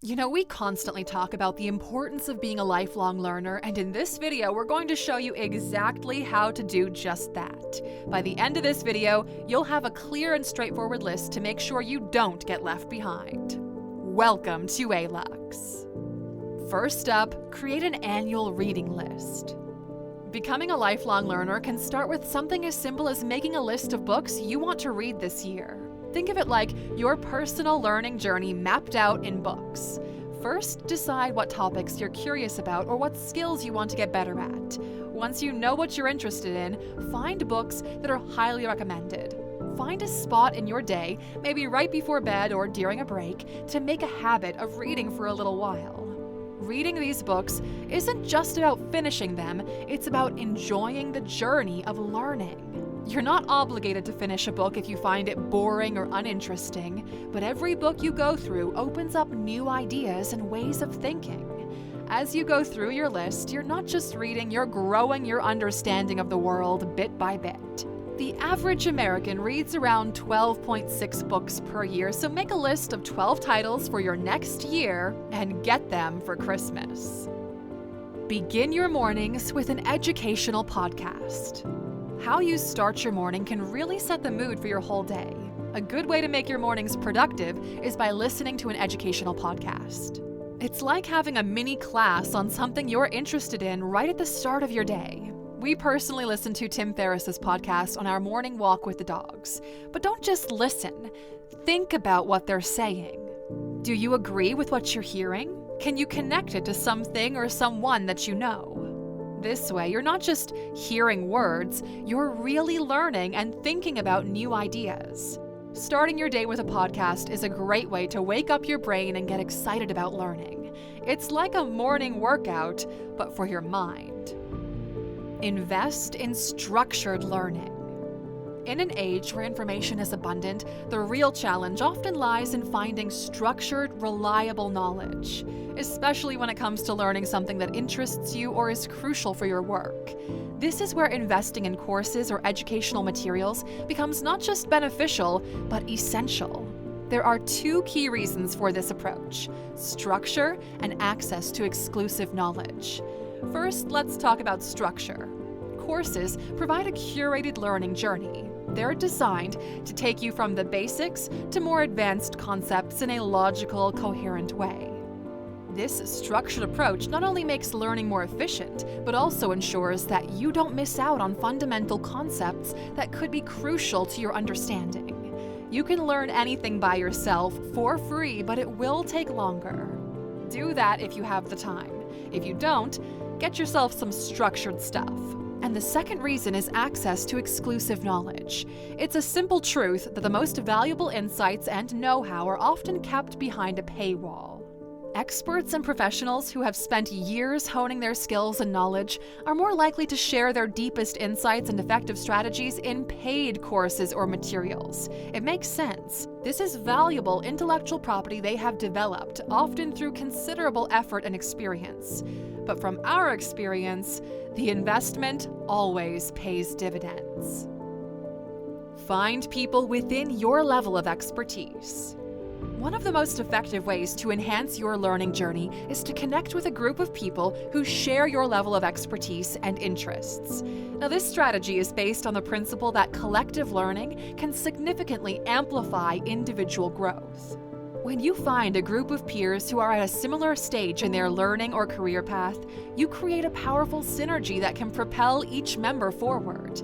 We constantly talk about the importance of being a lifelong learner, and in this video, we're going to show you exactly how to do just that. By the end of this video, you'll have a clear and straightforward list to make sure you don't get left behind. Welcome to Alux. First up, create an annual reading list. Becoming a lifelong learner can start with something as simple as making a list of books you want to read this year. Think of it like your personal learning journey mapped out in books. First, decide what topics you're curious about or what skills you want to get better at. Once you know what you're interested in, find books that are highly recommended. Find a spot in your day, maybe right before bed or during a break, to make a habit of reading for a little while. Reading these books isn't just about finishing them, it's about enjoying the journey of learning. You're not obligated to finish a book if you find it boring or uninteresting, but every book you go through opens up new ideas and ways of thinking. As you go through your list, you're not just reading, you're growing your understanding of the world bit by bit. The average American reads around 12.6 books per year, so make a list of 12 titles for your next year and get them for Christmas. Begin your mornings with an educational podcast. How you start your morning can really set the mood for your whole day. A good way to make your mornings productive is by listening to an educational podcast. It's like having a mini class on something you're interested in right at the start of your day. We personally listen to Tim Ferriss's podcast on our morning walk with the dogs. But don't just listen. Think about what they're saying. Do you agree with what you're hearing? Can you connect it to something or someone that you know? This way, you're not just hearing words, you're really learning and thinking about new ideas. Starting your day with a podcast is a great way to wake up your brain and get excited about learning. It's like a morning workout, but for your mind. Invest in structured learning. In an age where information is abundant, the real challenge often lies in finding structured, reliable knowledge, especially when it comes to learning something that interests you or is crucial for your work. This is where investing in courses or educational materials becomes not just beneficial, but essential. There are two key reasons for this approach: structure and access to exclusive knowledge. First, let's talk about structure. Courses provide a curated learning journey. They're designed to take you from the basics to more advanced concepts in a logical, coherent way. This structured approach not only makes learning more efficient, but also ensures that you don't miss out on fundamental concepts that could be crucial to your understanding. You can learn anything by yourself for free, but it will take longer. Do that if you have the time. If you don't, get yourself some structured stuff. And the second reason is access to exclusive knowledge. It's a simple truth that the most valuable insights and know-how are often kept behind a paywall. Experts and professionals who have spent years honing their skills and knowledge are more likely to share their deepest insights and effective strategies in paid courses or materials. It makes sense. This is valuable intellectual property they have developed, often through considerable effort and experience. But from our experience, the investment always pays dividends. Find people within your level of expertise. One of the most effective ways to enhance your learning journey is to connect with a group of people who share your level of expertise and interests. Now, this strategy is based on the principle that collective learning can significantly amplify individual growth. When you find a group of peers who are at a similar stage in their learning or career path, you create a powerful synergy that can propel each member forward.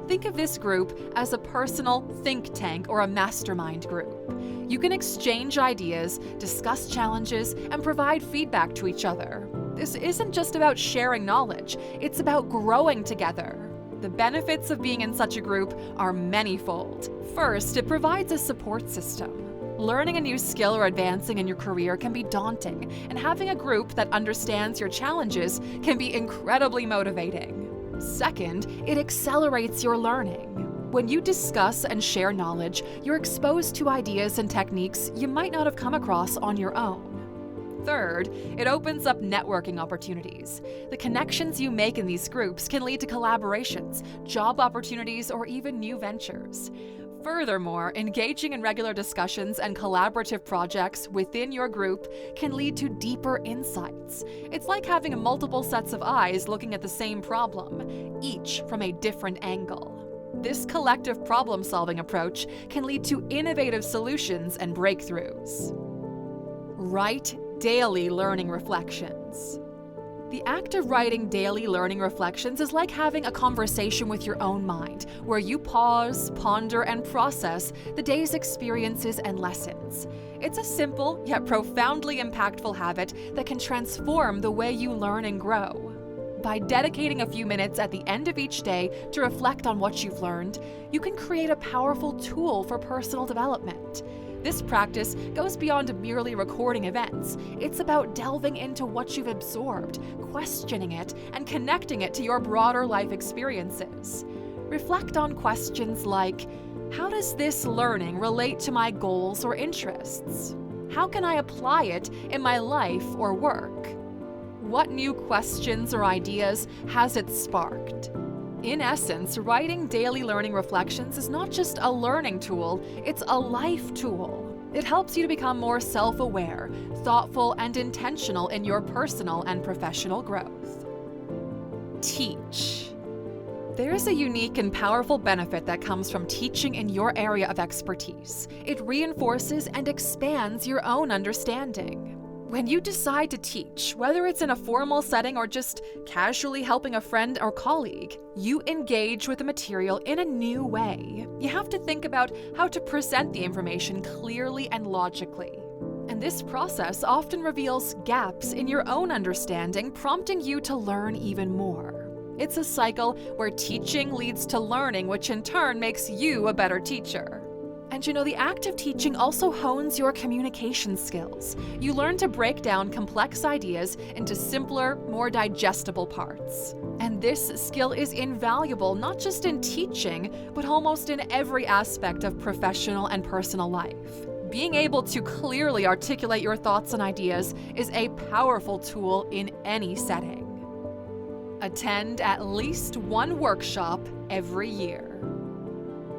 Think of this group as a personal think tank or a mastermind group. You can exchange ideas, discuss challenges, and provide feedback to each other. This isn't just about sharing knowledge, it's about growing together. The benefits of being in such a group are manifold. First, it provides a support system. Learning a new skill or advancing in your career can be daunting, and having a group that understands your challenges can be incredibly motivating. Second, it accelerates your learning. When you discuss and share knowledge, you're exposed to ideas and techniques you might not have come across on your own. Third, it opens up networking opportunities. The connections you make in these groups can lead to collaborations, job opportunities, or even new ventures. Furthermore, engaging in regular discussions and collaborative projects within your group can lead to deeper insights. It's like having multiple sets of eyes looking at the same problem, each from a different angle. This collective problem-solving approach can lead to innovative solutions and breakthroughs. Write daily learning reflections. The act of writing daily learning reflections is like having a conversation with your own mind, where you pause, ponder, and process the day's experiences and lessons. It's a simple yet profoundly impactful habit that can transform the way you learn and grow. By dedicating a few minutes at the end of each day to reflect on what you've learned, you can create a powerful tool for personal development. This practice goes beyond merely recording events. It's about delving into what you've absorbed, questioning it, and connecting it to your broader life experiences. Reflect on questions like, how does this learning relate to my goals or interests? How can I apply it in my life or work? What new questions or ideas has it sparked? In essence, writing daily learning reflections is not just a learning tool, it's a life tool. It helps you to become more self-aware, thoughtful, and intentional in your personal and professional growth. Teach. There is a unique and powerful benefit that comes from teaching in your area of expertise. It reinforces and expands your own understanding. When you decide to teach, whether it's in a formal setting or just casually helping a friend or colleague, you engage with the material in a new way. You have to think about how to present the information clearly and logically. And this process often reveals gaps in your own understanding, prompting you to learn even more. It's a cycle where teaching leads to learning, which in turn makes you a better teacher. And the act of teaching also hones your communication skills. You learn to break down complex ideas into simpler, more digestible parts. And this skill is invaluable not just in teaching, but almost in every aspect of professional and personal life. Being able to clearly articulate your thoughts and ideas is a powerful tool in any setting. Attend at least one workshop every year.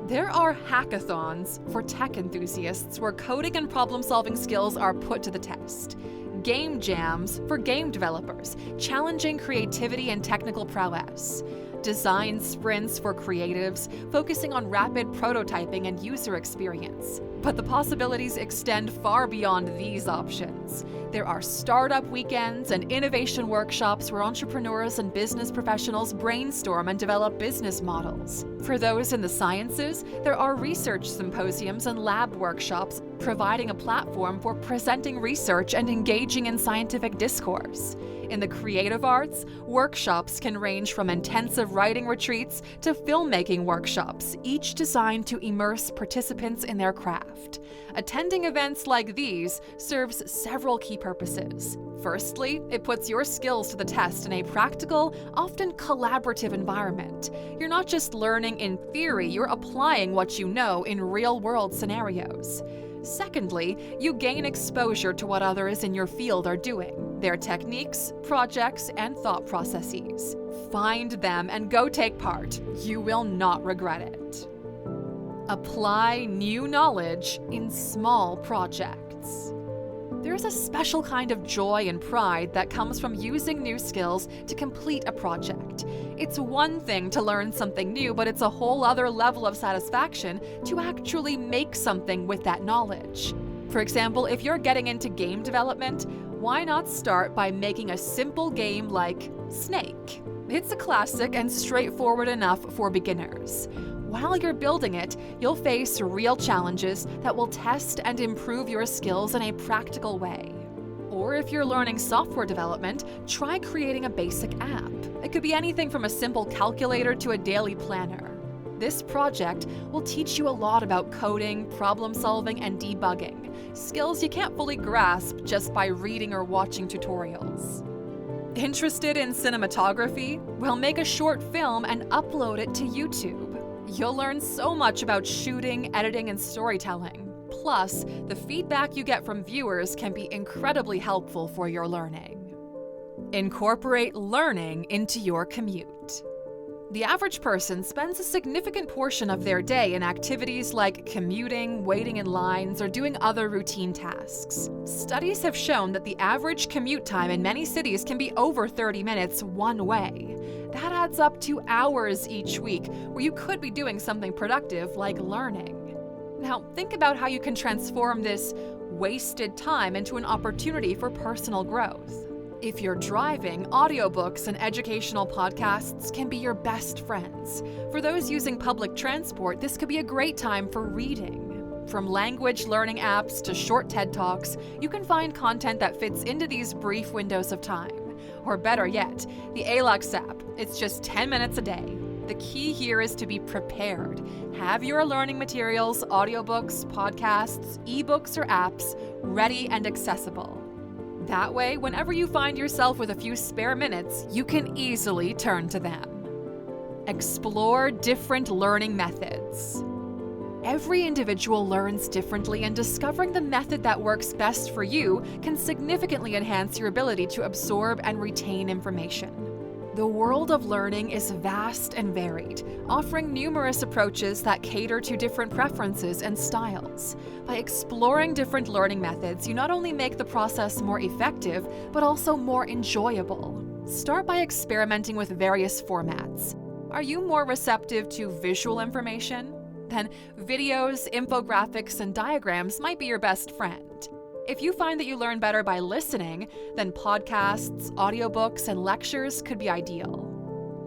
There are hackathons for tech enthusiasts where coding and problem-solving skills are put to the test. Game jams for game developers, challenging creativity and technical prowess. Design sprints for creatives, focusing on rapid prototyping and user experience. But the possibilities extend far beyond these options. There are startup weekends and innovation workshops where entrepreneurs and business professionals brainstorm and develop business models. For those in the sciences, there are research symposiums and lab workshops providing a platform for presenting research and engaging in scientific discourse. In the creative arts, workshops can range from intensive writing retreats to filmmaking workshops, each designed to immerse participants in their craft. Attending events like these serves several key purposes. Firstly, it puts your skills to the test in a practical, often collaborative environment. You're not just learning in theory, you're applying what you know in real-world scenarios. Secondly, you gain exposure to what others in your field are doing, their techniques, projects, and thought processes. Find them and go take part. You will not regret it. Apply new knowledge in small projects. There's a special kind of joy and pride that comes from using new skills to complete a project. It's one thing to learn something new, but it's a whole other level of satisfaction to actually make something with that knowledge. For example, if you're getting into game development, why not start by making a simple game like Snake? It's a classic and straightforward enough for beginners. While you're building it, you'll face real challenges that will test and improve your skills in a practical way. Or if you're learning software development, try creating a basic app. It could be anything from a simple calculator to a daily planner. This project will teach you a lot about coding, problem solving, and debugging, skills you can't fully grasp just by reading or watching tutorials. Interested in cinematography? Well, make a short film and upload it to YouTube. You'll learn so much about shooting, editing, and storytelling. Plus, the feedback you get from viewers can be incredibly helpful for your learning. Incorporate learning into your commute. The average person spends a significant portion of their day in activities like commuting, waiting in lines, or doing other routine tasks. Studies have shown that the average commute time in many cities can be over 30 minutes one way. That adds up to hours each week where you could be doing something productive like learning. Now, think about how you can transform this wasted time into an opportunity for personal growth. If you're driving, audiobooks and educational podcasts can be your best friends. For those using public transport, this could be a great time for reading. From language learning apps to short TED Talks, you can find content that fits into these brief windows of time. Or better yet, the Alux app. It's just 10 minutes a day. The key here is to be prepared. Have your learning materials, audiobooks, podcasts, ebooks, or apps ready and accessible. That way, whenever you find yourself with a few spare minutes, you can easily turn to them. Explore different learning methods. Every individual learns differently, and discovering the method that works best for you can significantly enhance your ability to absorb and retain information. The world of learning is vast and varied, offering numerous approaches that cater to different preferences and styles. By exploring different learning methods, you not only make the process more effective, but also more enjoyable. Start by experimenting with various formats. Are you more receptive to visual information? Then videos, infographics, and diagrams might be your best friend. If you find that you learn better by listening, then podcasts, audiobooks, and lectures could be ideal.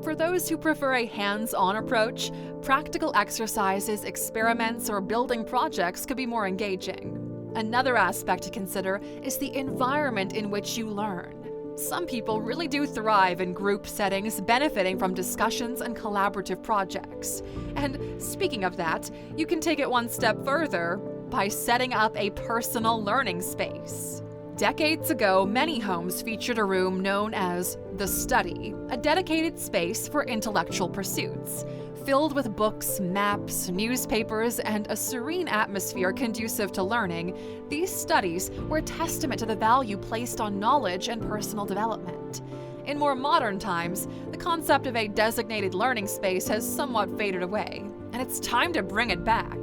For those who prefer a hands-on approach, practical exercises, experiments, or building projects could be more engaging. Another aspect to consider is the environment in which you learn. Some people really do thrive in group settings, benefiting from discussions and collaborative projects. And speaking of that, you can take it one step further by setting up a personal learning space. Decades ago, many homes featured a room known as the study, a dedicated space for intellectual pursuits. Filled with books, maps, newspapers, and a serene atmosphere conducive to learning, these studies were a testament to the value placed on knowledge and personal development. In more modern times, the concept of a designated learning space has somewhat faded away, and it's time to bring it back.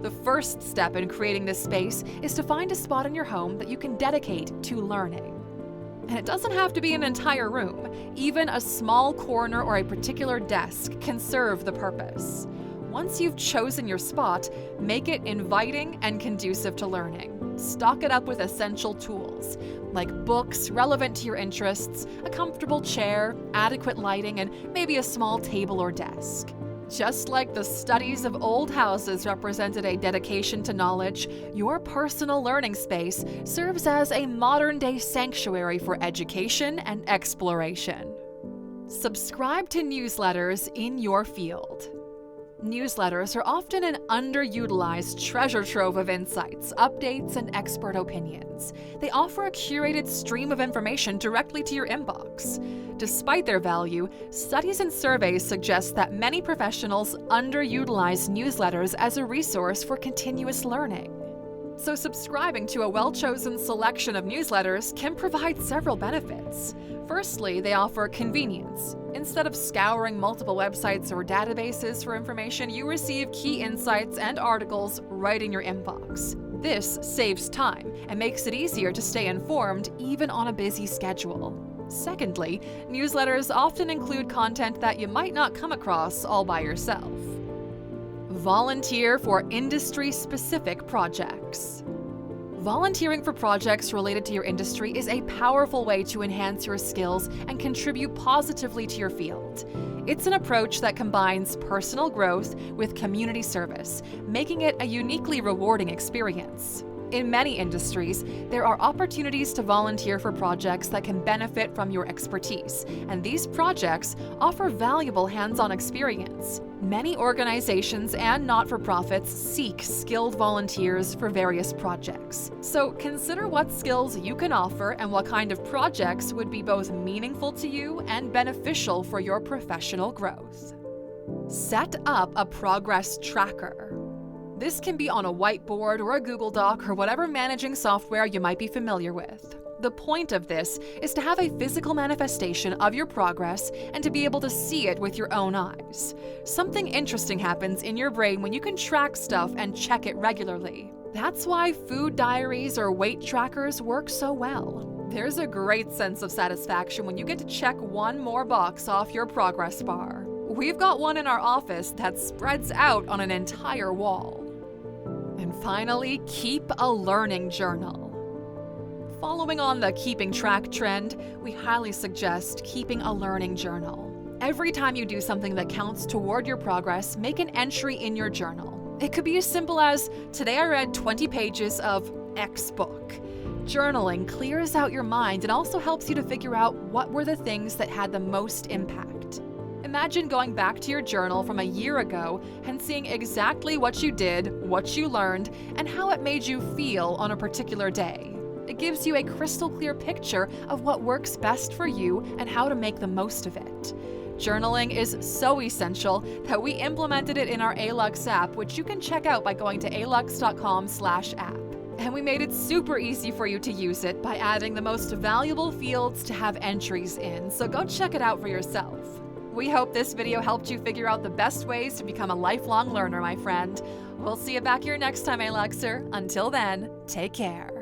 The first step in creating this space is to find a spot in your home that you can dedicate to learning. And it doesn't have to be an entire room. Even a small corner or a particular desk can serve the purpose. Once you've chosen your spot, make it inviting and conducive to learning. Stock it up with essential tools, like books relevant to your interests, a comfortable chair, adequate lighting, and maybe a small table or desk. Just like the studies of old houses represented a dedication to knowledge, your personal learning space serves as a modern-day sanctuary for education and exploration. Subscribe to newsletters in your field. Newsletters are often an underutilized treasure trove of insights, updates, and expert opinions. They offer a curated stream of information directly to your inbox. Despite their value, studies and surveys suggest that many professionals underutilize newsletters as a resource for continuous learning. So subscribing to a well-chosen selection of newsletters can provide several benefits. Firstly, they offer convenience. Instead of scouring multiple websites or databases for information, you receive key insights and articles right in your inbox. This saves time and makes it easier to stay informed even on a busy schedule. Secondly, newsletters often include content that you might not come across all by yourself. Volunteer for industry-specific projects. Volunteering for projects related to your industry is a powerful way to enhance your skills and contribute positively to your field. It's an approach that combines personal growth with community service, making it a uniquely rewarding experience. In many industries, there are opportunities to volunteer for projects that can benefit from your expertise, and these projects offer valuable hands-on experience. Many organizations and not-for-profits seek skilled volunteers for various projects. So consider what skills you can offer and what kind of projects would be both meaningful to you and beneficial for your professional growth. Set up a progress tracker. This can be on a whiteboard or a Google Doc or whatever managing software you might be familiar with. The point of this is to have a physical manifestation of your progress and to be able to see it with your own eyes. Something interesting happens in your brain when you can track stuff and check it regularly. That's why food diaries or weight trackers work so well. There's a great sense of satisfaction when you get to check one more box off your progress bar. We've got one in our office that spreads out on an entire wall. And finally, keep a learning journal. Following on the keeping track trend, we highly suggest keeping a learning journal. Every time you do something that counts toward your progress, make an entry in your journal. It could be as simple as, today I read 20 pages of X book. Journaling clears out your mind and also helps you to figure out what were the things that had the most impact. Imagine going back to your journal from a year ago and seeing exactly what you did, what you learned, and how it made you feel on a particular day. It gives you a crystal clear picture of what works best for you and how to make the most of it. Journaling is so essential that we implemented it in our Alux app, which you can check out by going to Alux.com/app. And we made it super easy for you to use it by adding the most valuable fields to have entries in, so go check it out for yourself. We hope this video helped you figure out the best ways to become a lifelong learner, my friend. We'll see you back here next time, Aluxer. Until then, take care.